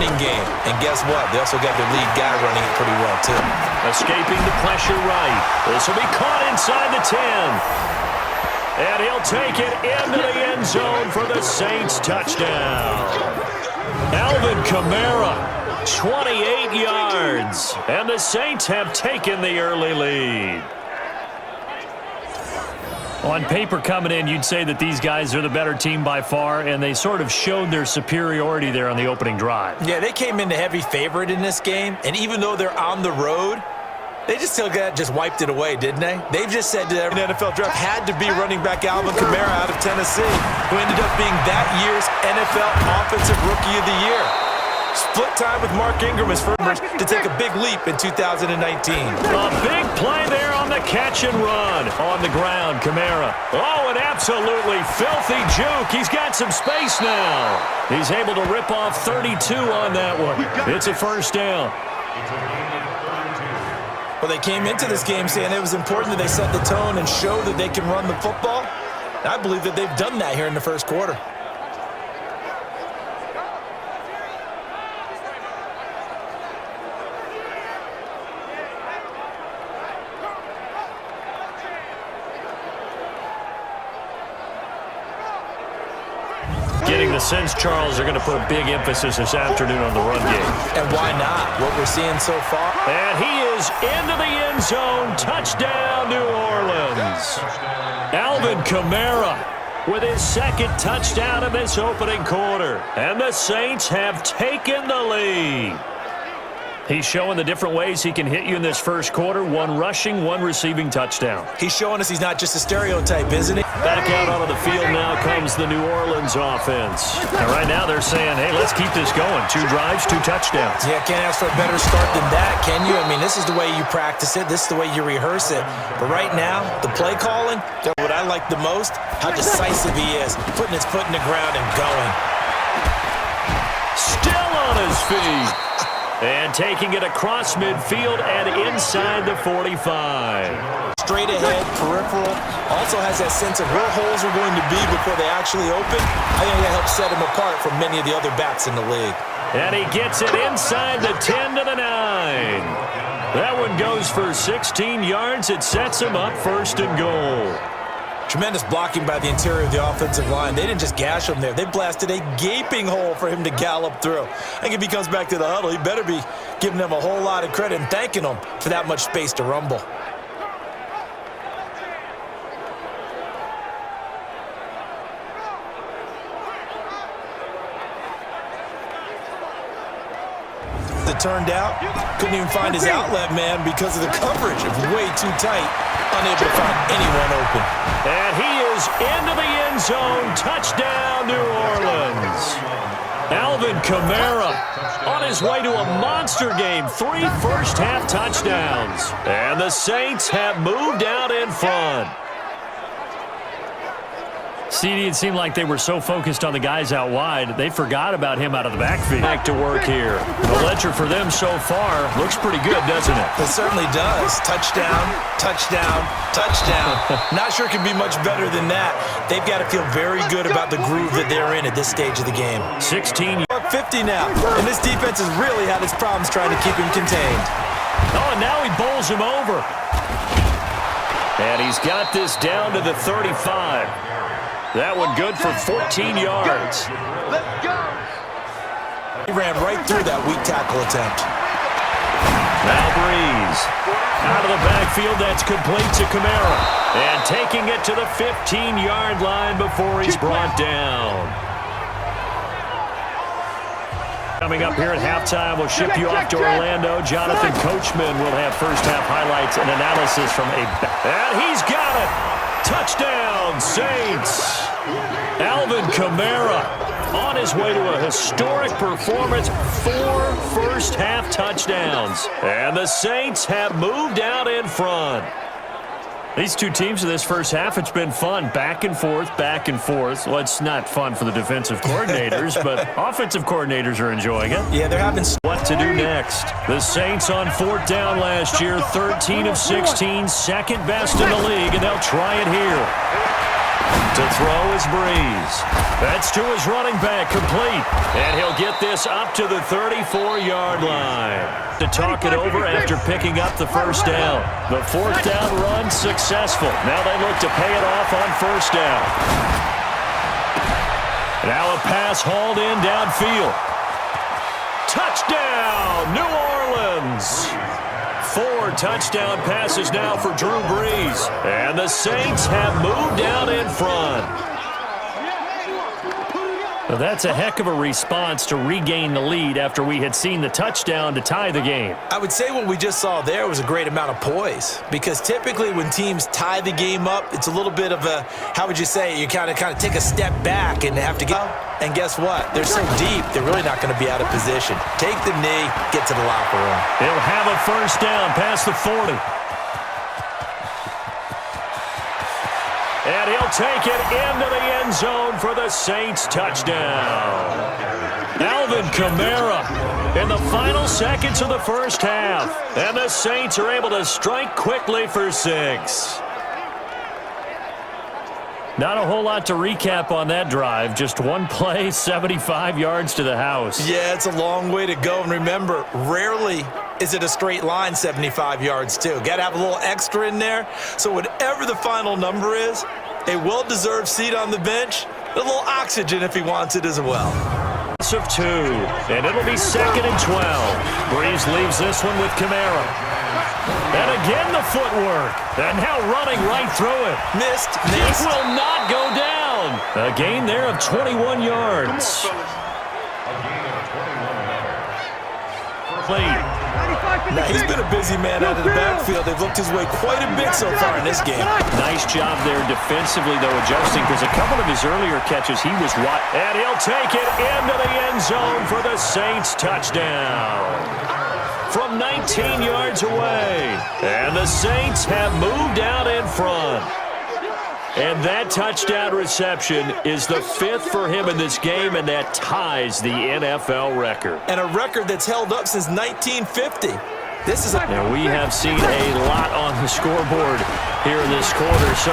running game. And guess what? They also got their lead guy running it pretty well, too. Escaping the pressure right. This will be caught inside the 10. And he'll take it into the end zone for the Saints touchdown. Alvin Kamara, 28 yards. And the Saints have taken the early lead. On paper coming in, you'd say that these guys are the better team by far, and they sort of showed their superiority there on the opening drive. Yeah, they came in the heavy favorite in this game, and even though they're on the road, they just wiped it away, didn't they? They've just said to every NFL draft had to be running back Alvin Kamara out of Tennessee, who ended up being that year's NFL Offensive Rookie of the Year. Split time with Mark Ingram as first to take a big leap in 2019. A big play there on the catch and run. On the ground, Kamara. Oh, an absolutely filthy juke. He's got some space now. He's able to rip off 32 on that one. It's a first down. Well, they came into this game saying it was important that they set the tone and show that they can run the football. And I believe that they've done that here in the first quarter. Getting the sense Charles are going to put a big emphasis this afternoon on the run game. And why not? What we're seeing so far. And he is into the end zone. Touchdown, New Orleans. Alvin Kamara with his second touchdown of this opening quarter. And the Saints have taken the lead. He's showing the different ways he can hit you in this first quarter. One rushing, one receiving touchdown. He's showing us he's not just a stereotype, isn't he? Back out onto the field now comes the New Orleans offense. And right now they're saying, hey, let's keep this going. 2 drives, 2 touchdowns. Yeah, can't ask for a better start than that, can you? I mean, this is the way you practice it. This is the way you rehearse it. But right now, the play calling, what I like the most, how decisive he is, putting his foot in the ground and going. Still on his feet. And taking it across midfield and inside the 45. Straight ahead, peripheral. Also has that sense of where holes are going to be before they actually open. I think that helps set him apart from many of the other backs in the league. And he gets it inside the 10 to the 9. That one goes for 16 yards. It sets him up first and goal. Tremendous blocking by the interior of the offensive line. They didn't just gash him there. They blasted a gaping hole for him to gallop through. I think if he comes back to the huddle, he better be giving them a whole lot of credit and thanking them for that much space to rumble. It turned out, couldn't even find his outlet man because of the coverage. It was way too tight, unable to find anyone open. And he is into the end zone. Touchdown, New Orleans. Alvin Kamara on his way to a monster game. 3 first-half touchdowns. And the Saints have moved out in front. CD, it seemed like they were so focused on the guys out wide, they forgot about him out of the backfield. Back to work here. The ledger for them so far looks pretty good, doesn't it? It certainly does. Touchdown, touchdown, touchdown. Not sure it can be much better than that. They've got to feel very good about the groove that they're in at this stage of the game. 16. 50 now, and this defense has really had its problems trying to keep him contained. Oh, and now he bowls him over. And he's got this down to the 35. That one good for 14 yards. Let's go. He ran right through that weak tackle attempt. Now Brees. Out of the backfield, that's complete to Kamara. And taking it to the 15-yard line before he's brought down. Coming up here at halftime, we'll ship you off to Orlando. Jonathan Coachman will have first-half highlights and analysis from a... And he's got it! Touchdown, Saints! Alvin Kamara on his way to a historic performance. 4 first-half touchdowns. And the Saints have moved out in front. These two teams in this first half, it's been fun. Back and forth, back and forth. Well, it's not fun for the defensive coordinators, but offensive coordinators are enjoying it. Yeah, they're having... What to do next? The Saints on 4th down last year, 13 of 16, second best in the league, and they'll try it here. To throw is Brees. That's to his running back, complete. And he'll get this up to the 34-yard line. To talk it over after picking up the first down. The fourth down run successful. Now they look to pay it off on first down. Now a pass hauled in downfield. Touchdown, New Orleans. 4 touchdown passes now for Drew Brees. And the Saints have moved out in front. Well, that's a heck of a response to regain the lead after we had seen the touchdown to tie the game. I would say what we just saw there was a great amount of poise, because typically when teams tie the game up, it's a little bit of a, how would you say, you kind of take a step back and have to get, and guess what? They're so deep, they're really not going to be out of position. Take the knee, get to the locker room. He'll have a first down past the 40. And he'll take it into the end zone for the Saints touchdown. Alvin Kamara in the final seconds of the first half. And the Saints are able to strike quickly for 6. Not a whole lot to recap on that drive. Just one play, 75 yards to the house. Yeah, it's a long way to go. And remember, rarely is it a straight line 75 yards, too. Got to have a little extra in there. So whatever the final number is, a well-deserved seat on the bench, a little oxygen if he wants it as well. Of 2, and it'll be 2nd and 12. Brees leaves this one with Kamara. And again the footwork. And now running right through it. Missed. It will not go down. A gain there of 21 yards. Played. Now, he's been a busy man out of the backfield. They've looked his way quite a bit so far in this game. Nice job there defensively, though, adjusting, because a couple of his earlier catches, he was wide. And he'll take it into the end zone for the Saints touchdown. From 19 yards away. And the Saints have moved out in front. And that touchdown reception is the 5th for him in this game, and that ties the NFL record. And a record that's held up since 1950. This is Now, we have seen a lot on the scoreboard here in this quarter. So,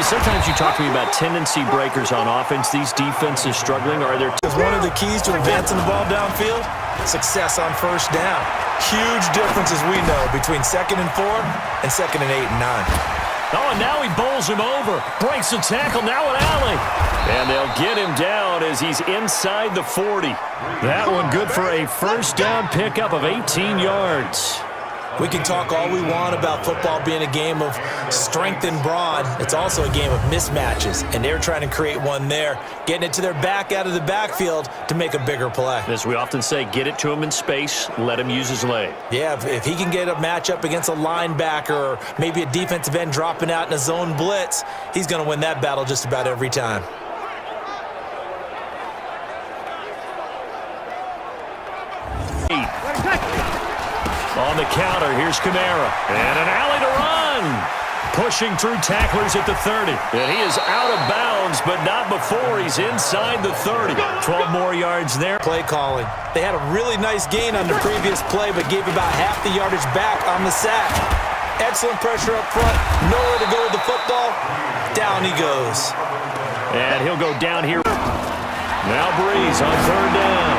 sometimes you talk to me about tendency breakers on offense. These defenses struggling. Are there... One of the keys to advancing the ball downfield, success on first down. Huge difference, as we know, between 2nd and 4 and 2nd and 8 and 9. Oh, and now he bowls him over. Breaks the tackle, now an alley. And they'll get him down as he's inside the 40. That one good for a first down pickup of 18 yards. We can talk all we want about football being a game of strength and brawn. It's also a game of mismatches, and they're trying to create one there, getting it to their back out of the backfield to make a bigger play. As we often say, get it to him in space, let him use his leg. Yeah, if he can get a matchup against a linebacker or maybe a defensive end dropping out in a zone blitz, he's going to win that battle just about every time. On the counter, here's Kamara. And an alley to run. Pushing through tacklers at the 30. And he is out of bounds, but not before he's inside the 30. 12 more yards there. Play calling. They had a really nice gain on the previous play, but gave about half the yardage back on the sack. Excellent pressure up front. Nowhere to go with the football. Down he goes. And he'll go down here. Now Brees on 3rd down.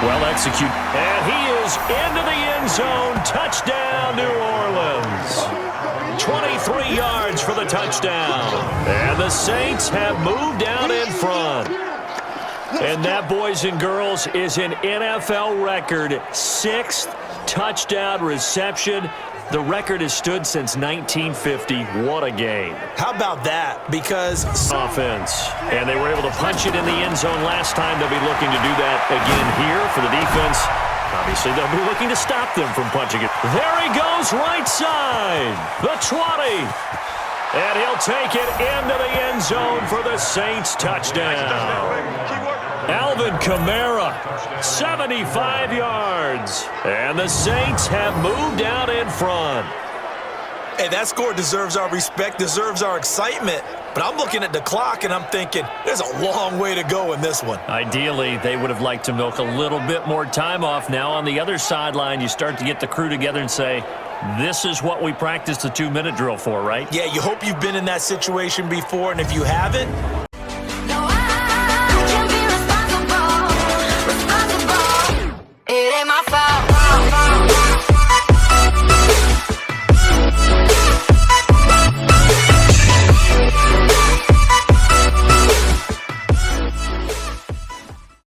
Well executed. And he is into the end zone. Touchdown, New Orleans. 23 yards for the touchdown. And the Saints have moved out in front. And that, boys and girls, is an NFL record 6th touchdown reception. The record has stood since 1950. What a game. How about that? Because offense. And they were able to punch it in the end zone last time. They'll be looking to do that again here for the defense. Obviously, they'll be looking to stop them from punching it. There he goes, right side. The 20. And he'll take it into the end zone for the Saints touchdown. Alvin Kamara, 75 yards. And the Saints have moved out in front. Hey, that score deserves our respect, deserves our excitement. But I'm looking at the clock, and I'm thinking, there's a long way to go in this one. Ideally, they would have liked to milk a little bit more time off. Now on the other sideline, you start to get the crew together and say, This is what we practiced the 2-minute drill for, right? Yeah, you hope you've been in that situation before, and if you haven't,